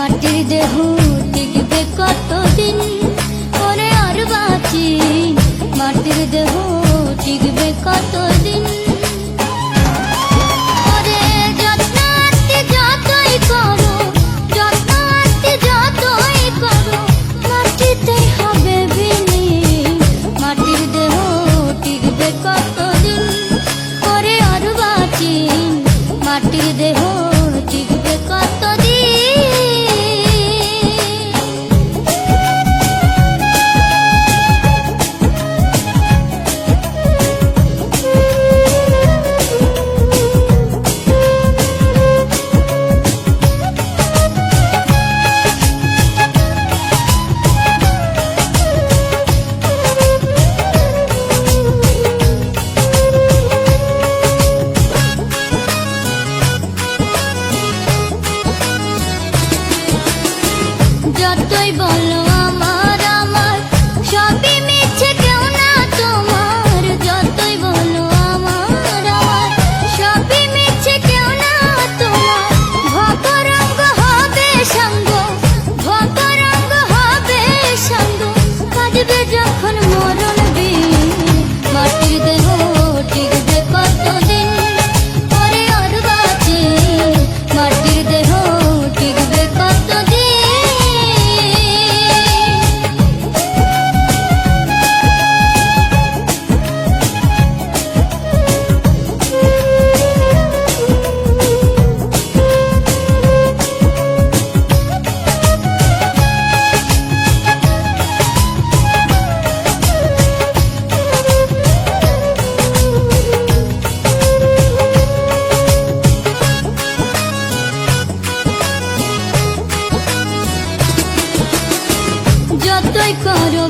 মাটির দেহ টিকবে কতদিন, ওরে আর বাঁচি মাটির দেহ টিকবে কতদিন। ওরে যত্ন আত্মি যতই করো, যত্ন আত্মি যতই করো, মাটিতেই হবে বিলীন। মাটির দেহ টিকবে কতদিন, ওরে আর বাঁচি মাটির দেহ টিকবে কতদিন। যতই বলো আমার আমার সবই মিছে, কেউ না তোমার। যতই বলো আমার আমার সবই মিছে, কেউ না তোমার। ভবরঙ্গ হবে সঙ্গ, ভবরঙ্গ হবে সঙ্গ, কাটবে যখন মরণ দিন। মাটির দেহ টিকবে কতদিন, ওরে আর বাঁচি মাটির দেহ টিকবে কতদিন। যতই করো